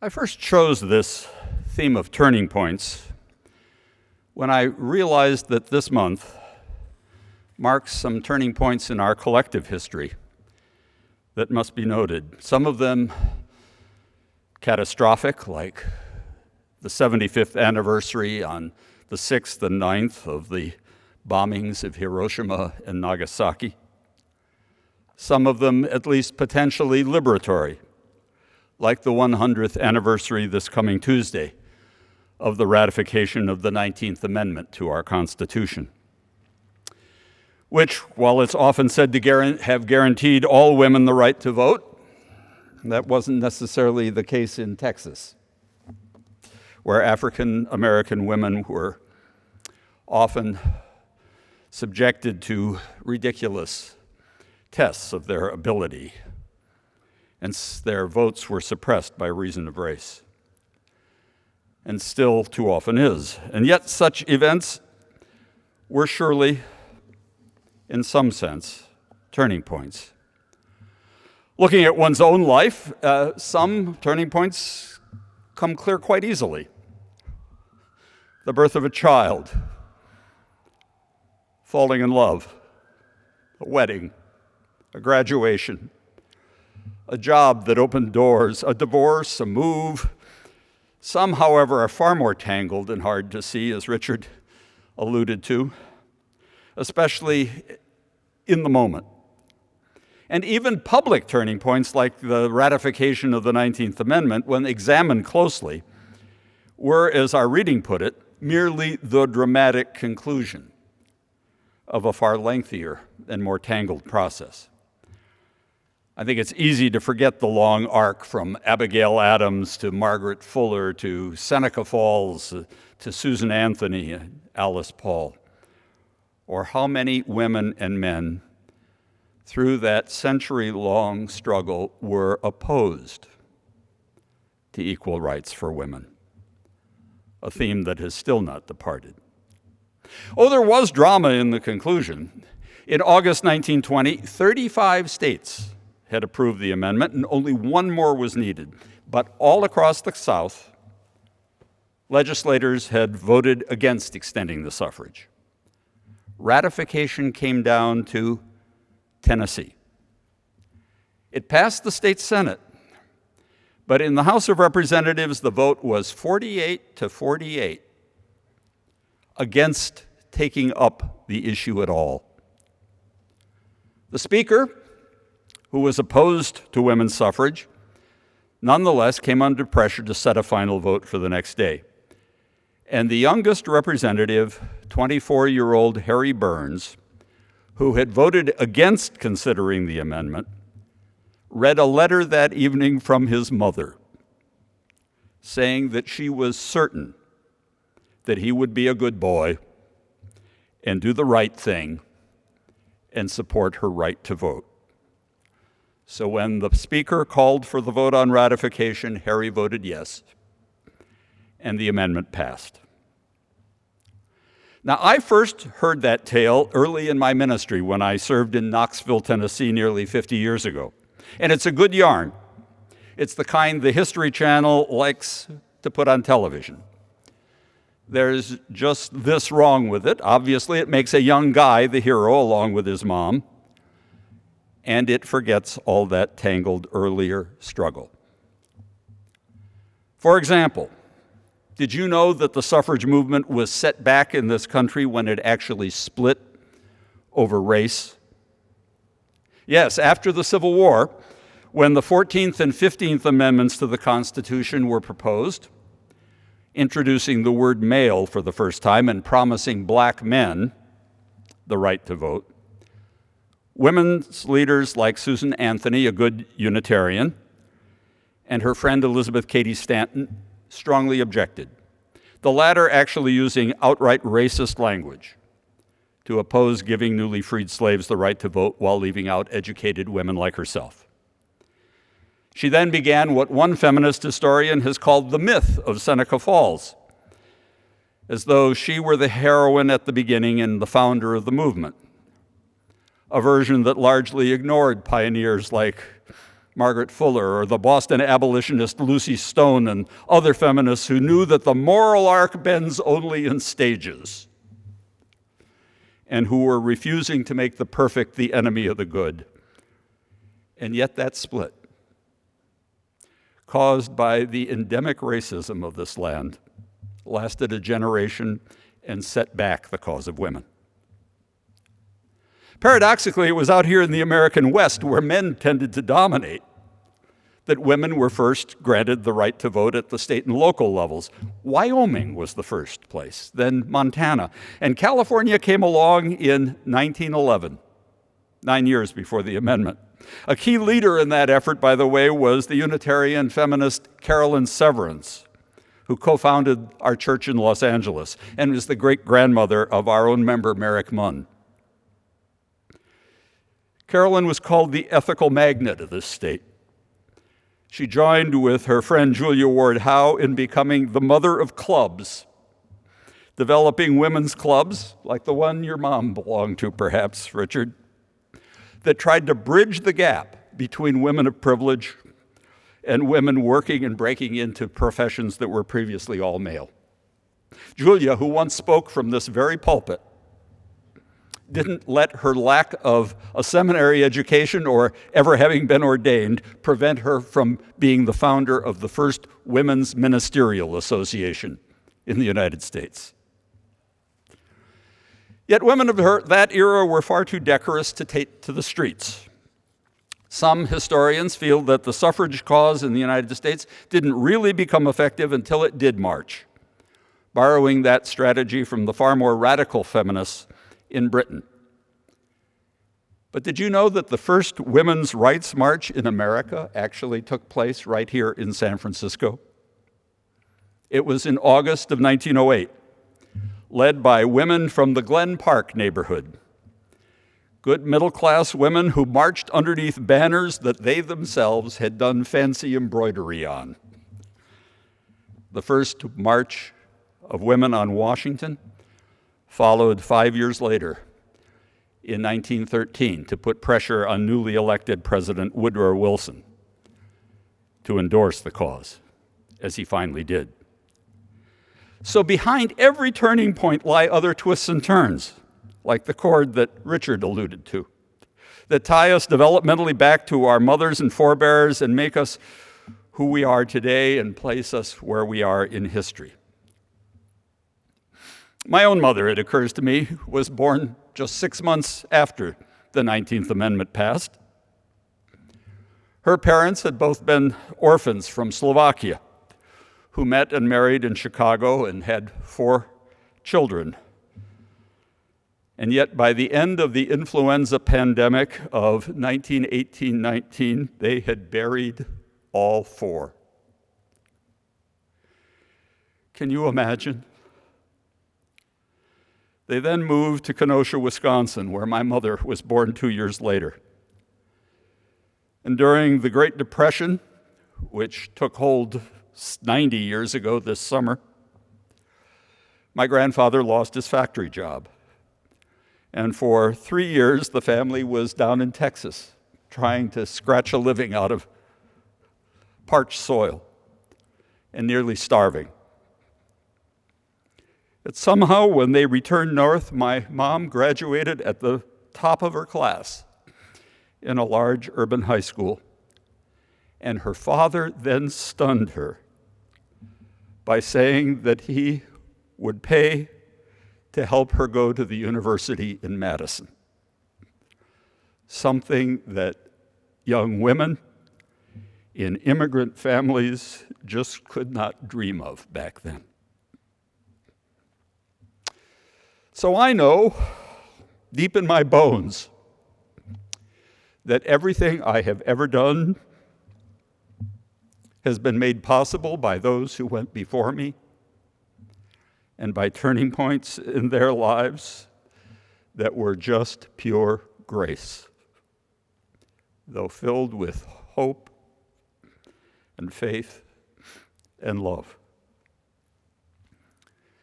I first chose this theme of turning points when I realized that this month marks some turning points in our collective history that must be noted. Some of them catastrophic, like the 75th anniversary on the 6th and 9th of the bombings of Hiroshima and Nagasaki. Some of them at least potentially liberatory, like the 100th anniversary this coming Tuesday of the ratification of the 19th Amendment to our Constitution, which, while it's often said to have guaranteed all women the right to vote, that wasn't necessarily the case in Texas, where African American women were often subjected to ridiculous tests of their ability, and their votes were suppressed by reason of race, and still too often is. And yet such events were surely, in some sense, turning points. Looking at one's own life, some turning points come clear quite easily. The birth of a child, falling in love, a wedding, a graduation, a job that opened doors, a divorce, a move. Some, however, are far more tangled and hard to see, as Richard alluded to, especially in the moment. And even public turning points like the ratification of the 19th Amendment, when examined closely, were, as our reading put it, merely the dramatic conclusion of a far lengthier and more tangled process. I think it's easy to forget the long arc from Abigail Adams to Margaret Fuller to Seneca Falls to Susan Anthony and Alice Paul, or how many women and men through that century-long struggle were opposed to equal rights for women, a theme that has still not departed. Oh, there was drama in the conclusion. In August 1920, 35 states had approved the amendment, and only one more was needed. But all across the South, legislators had voted against extending the suffrage. Ratification came down to Tennessee. It passed the state Senate, but in the House of Representatives, the vote was 48 to 48 against taking up the issue at all. The Speaker, who was opposed to women's suffrage, nonetheless came under pressure to set a final vote for the next day. And the youngest representative, 24-year-old Harry Buehrens, who had voted against considering the amendment, read a letter that evening from his mother, saying that she was certain that he would be a good boy and do the right thing and support her right to vote. So when the Speaker called for the vote on ratification, Harry voted yes, and the amendment passed. Now, I first heard that tale early in my ministry when I served in Knoxville, Tennessee, nearly 50 years ago. And it's a good yarn. It's the kind the History Channel likes to put on television. There's just this wrong with it. Obviously, it makes a young guy the hero along with his mom, and it forgets all that tangled earlier struggle. For example, did you know that the suffrage movement was set back in this country when it actually split over race? Yes, after the Civil War, when the 14th and 15th Amendments to the Constitution were proposed, introducing the word male for the first time and promising black men the right to vote, women's leaders like Susan Anthony, a good Unitarian, and her friend Elizabeth Cady Stanton strongly objected, the latter actually using outright racist language to oppose giving newly freed slaves the right to vote while leaving out educated women like herself. She then began what one feminist historian has called the myth of Seneca Falls, as though she were the heroine at the beginning and the founder of the movement, a version that largely ignored pioneers like Margaret Fuller, or the Boston abolitionist Lucy Stone, and other feminists who knew that the moral arc bends only in stages, and who were refusing to make the perfect the enemy of the good. And yet that split, caused by the endemic racism of this land, lasted a generation and set back the cause of women. Paradoxically, it was out here in the American West, where men tended to dominate, that women were first granted the right to vote at the state and local levels. Wyoming was the first place, then Montana. And California came along in 1911, 9 years before the amendment. A key leader in that effort, by the way, was the Unitarian feminist Carolyn Severance, who co-founded our church in Los Angeles and was the great-grandmother of our own member, Merrick Munn. Carolyn was called the ethical magnet of this state. She joined with her friend Julia Ward Howe in becoming the mother of clubs, developing women's clubs, like the one your mom belonged to, perhaps, Richard, that tried to bridge the gap between women of privilege and women working and breaking into professions that were previously all male. Julia, who once spoke from this very pulpit, didn't let her lack of a seminary education or ever having been ordained prevent her from being the founder of the first Women's Ministerial Association in the United States. Yet women of that era were far too decorous to take to the streets. Some historians feel that the suffrage cause in the United States didn't really become effective until it did march, borrowing that strategy from the far more radical feminists in Britain. But did you know that the first women's rights march in America actually took place right here in San Francisco? It was in August of 1908, led by women from the Glen Park neighborhood. Good middle-class women who marched underneath banners that they themselves had done fancy embroidery on. The first march of women on Washington followed 5 years later in 1913 to put pressure on newly elected President Woodrow Wilson to endorse the cause, as he finally did. So behind every turning point lie other twists and turns, like the chord that Richard alluded to, that tie us developmentally back to our mothers and forebears and make us who we are today and place us where we are in history. My own mother, it occurs to me, was born just 6 months after the 19th Amendment passed. Her parents had both been orphans from Slovakia, who met and married in Chicago and had 4 children. And yet, by the end of the influenza pandemic of 1918-19, they had buried all 4. Can you imagine? They then moved to Kenosha, Wisconsin, where my mother was born 2 years later. And during the Great Depression, which took hold 90 years ago this summer, my grandfather lost his factory job. And for 3 years, the family was down in Texas, trying to scratch a living out of parched soil and nearly starving. But somehow, when they returned north, my mom graduated at the top of her class in a large urban high school. And her father then stunned her by saying that he would pay to help her go to the university in Madison. Something that young women in immigrant families just could not dream of back then. So I know, deep in my bones, that everything I have ever done has been made possible by those who went before me and by turning points in their lives that were just pure grace, though filled with hope and faith and love.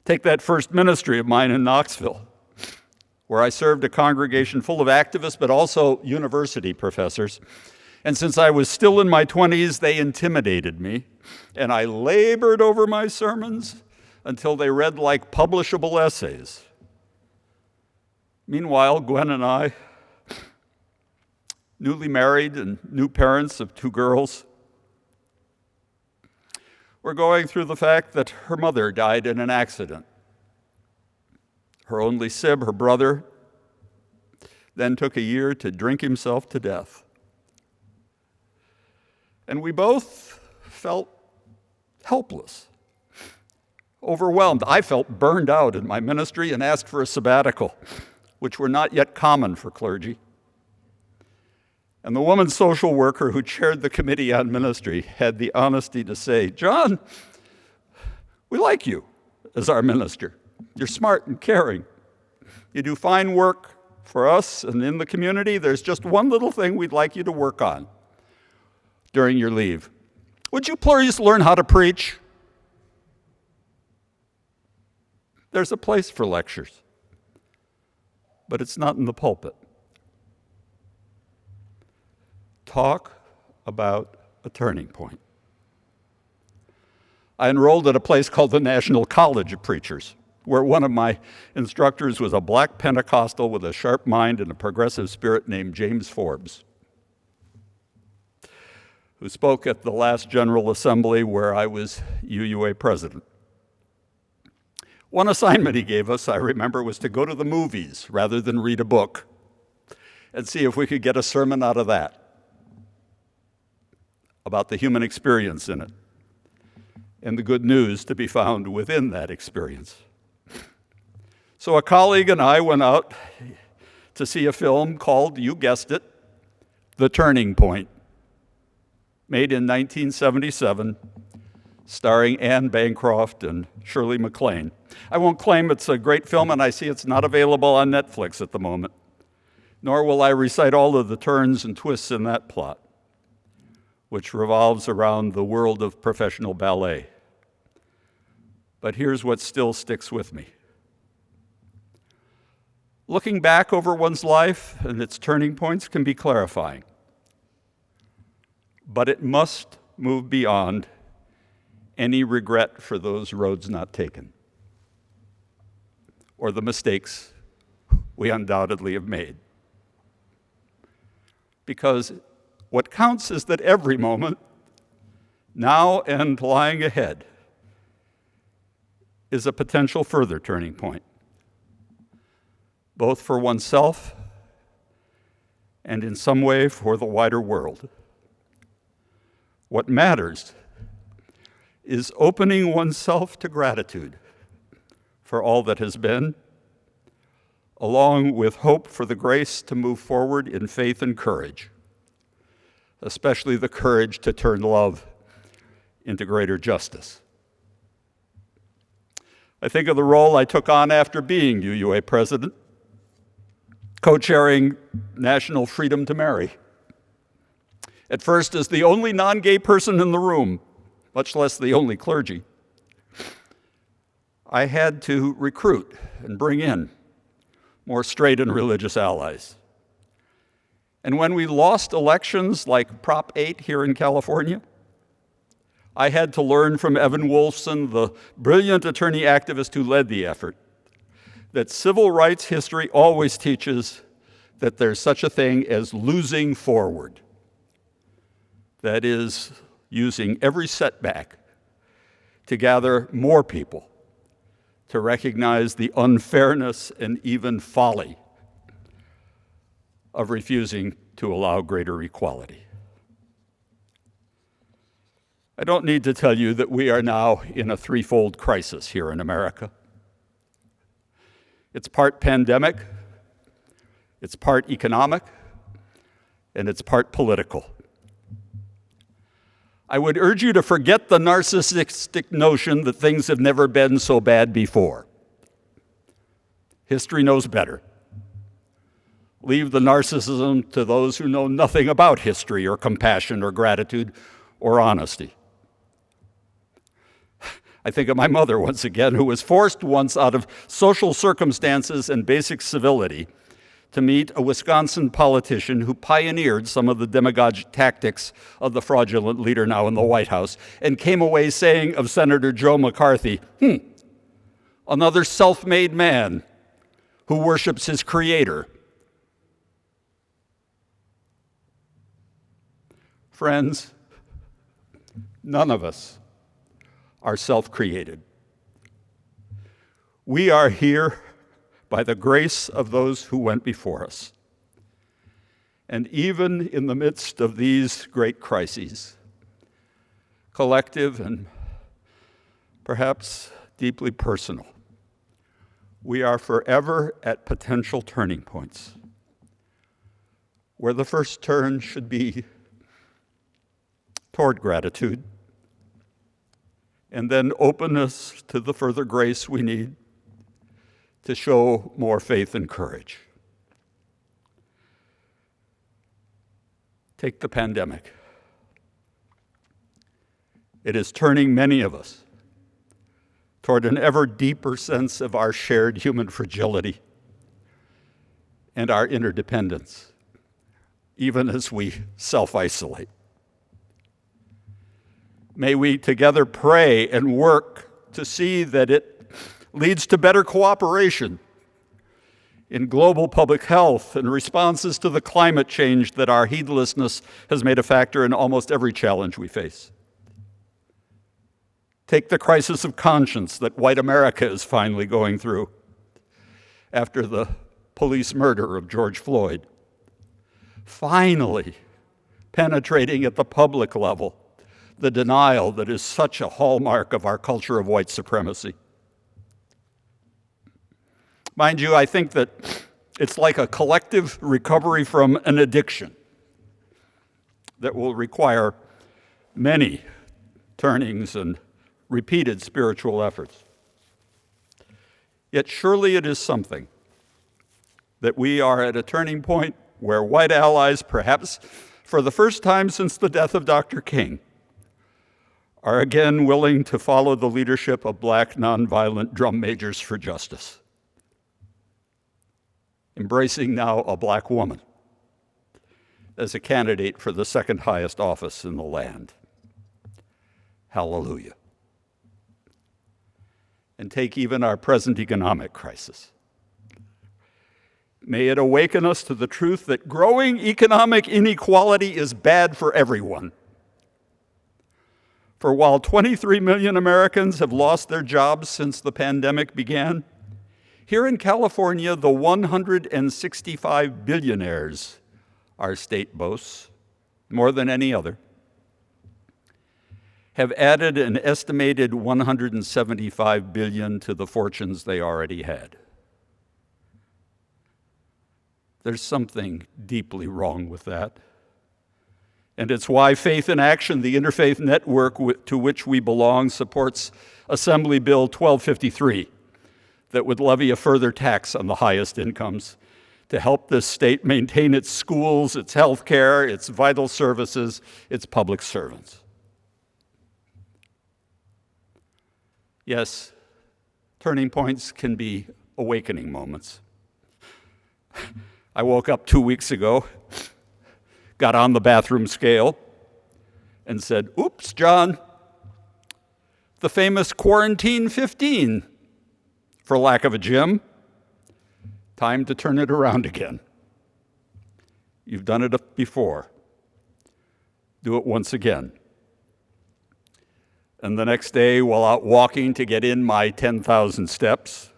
Take that first ministry of mine in Knoxville, where I served a congregation full of activists, but also university professors. And since I was still in my 20s, they intimidated me, and I labored over my sermons until they read like publishable essays. Meanwhile, Gwen and I, newly married and new parents of 2 girls, were going through the fact that her mother died in an accident. Her only sib, her brother, then took a year to drink himself to death. And we both felt helpless, overwhelmed. I felt burned out in my ministry and asked for a sabbatical, which were not yet common for clergy. And the woman social worker who chaired the committee on ministry had the honesty to say, "John, we like you as our minister. You're smart and caring. You do fine work for us and in the community. There's just one little thing we'd like you to work on during your leave. Would you please learn how to preach?" There's a place for lectures, but it's not in the pulpit. Talk about a turning point. I enrolled at a place called the National College of Preachers, where one of my instructors was a black Pentecostal with a sharp mind and a progressive spirit named James Forbes, who spoke at the last General Assembly where I was UUA president. One assignment he gave us, I remember, was to go to the movies rather than read a book and see if we could get a sermon out of that about the human experience in it and the good news to be found within that experience. So a colleague and I went out to see a film called, you guessed it, The Turning Point, made in 1977, starring Anne Bancroft and Shirley MacLaine. I won't claim it's a great film, and I see it's not available on Netflix at the moment, nor will I recite all of the turns and twists in that plot, which revolves around the world of professional ballet. But here's what still sticks with me. Looking back over one's life and its turning points can be clarifying, but it must move beyond any regret for those roads not taken or the mistakes we undoubtedly have made. Because what counts is that every moment, now and lying ahead, is a potential further turning point, both for oneself and in some way for the wider world. What matters is opening oneself to gratitude for all that has been, along with hope for the grace to move forward in faith and courage, especially the courage to turn love into greater justice. I think of the role I took on after being UUA president, co-chairing National Freedom to Marry. At first as the only non-gay person in the room, much less the only clergy. I had to recruit and bring in more straight and religious allies. And when we lost elections like Prop 8 here in California, I had to learn from Evan Wolfson, the brilliant attorney activist who led the effort, that civil rights history always teaches that there's such a thing as losing forward. That is, using every setback to gather more people to recognize the unfairness and even folly of refusing to allow greater equality. I don't need to tell you that we are now in a threefold crisis here in America. It's part pandemic, it's part economic, and it's part political. I would urge you to forget the narcissistic notion that things have never been so bad before. History knows better. Leave the narcissism to those who know nothing about history or compassion or gratitude or honesty. I think of my mother once again, who was forced once out of social circumstances and basic civility to meet a Wisconsin politician who pioneered some of the demagogic tactics of the fraudulent leader now in the White House, and came away saying of Senator Joe McCarthy, another self-made man who worships his creator. Friends, none of us are self-created. We are here by the grace of those who went before us. And even in the midst of these great crises, collective and perhaps deeply personal, we are forever at potential turning points, where the first turn should be toward gratitude, and then openness to the further grace we need to show more faith and courage. Take the pandemic. It is turning many of us toward an ever deeper sense of our shared human fragility and our interdependence, even as we self-isolate. May we together pray and work to see that it leads to better cooperation in global public health and responses to the climate change that our heedlessness has made a factor in almost every challenge we face. Take the crisis of conscience that white America is finally going through after the police murder of George Floyd. Finally penetrating at the public level the denial that is such a hallmark of our culture of white supremacy. Mind you, I think that it's like a collective recovery from an addiction that will require many turnings and repeated spiritual efforts. Yet surely it is something that we are at a turning point where white allies, perhaps for the first time since the death of Dr. King, are again willing to follow the leadership of black nonviolent drum majors for justice, embracing now a black woman as a candidate for the second highest office in the land. Hallelujah. And take even our present economic crisis. May it awaken us to the truth that growing economic inequality is bad for everyone. For while 23 million Americans have lost their jobs since the pandemic began, here in California, the 165 billionaires our state boasts, more than any other, have added an estimated 175 billion to the fortunes they already had. There's something deeply wrong with that. And it's why Faith in Action, the interfaith network to which we belong, supports Assembly Bill 1253 that would levy a further tax on the highest incomes to help this state maintain its schools, its health care, its vital services, its public servants. Yes, turning points can be awakening moments. I woke up 2 weeks ago, got on the bathroom scale, and said, "Oops, John, the famous quarantine 15, for lack of a gym. Time to turn it around again. You've done it before. Do it once again." And the next day, while out walking to get in my 10,000 steps,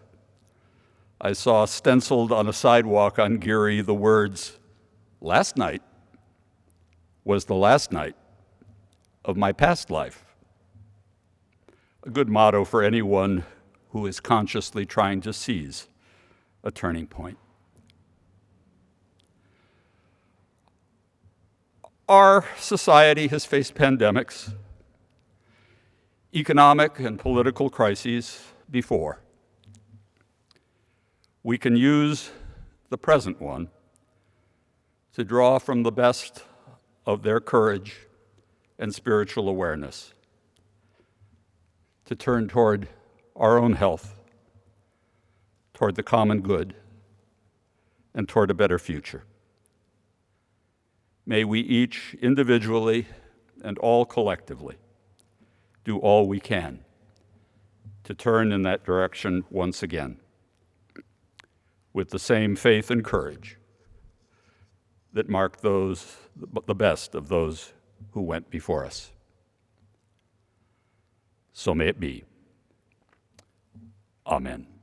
I saw stenciled on a sidewalk on Geary the words, "Last night was the last night of my past life." A good motto for anyone who is consciously trying to seize a turning point. Our society has faced pandemics, economic and political crises before. We can use the present one to draw from the best of their courage and spiritual awareness, to turn toward our own health, toward the common good, and toward a better future. May we each individually and all collectively do all we can to turn in that direction once again, with the same faith and courage that mark the best of those who went before us. So may it be. Amen.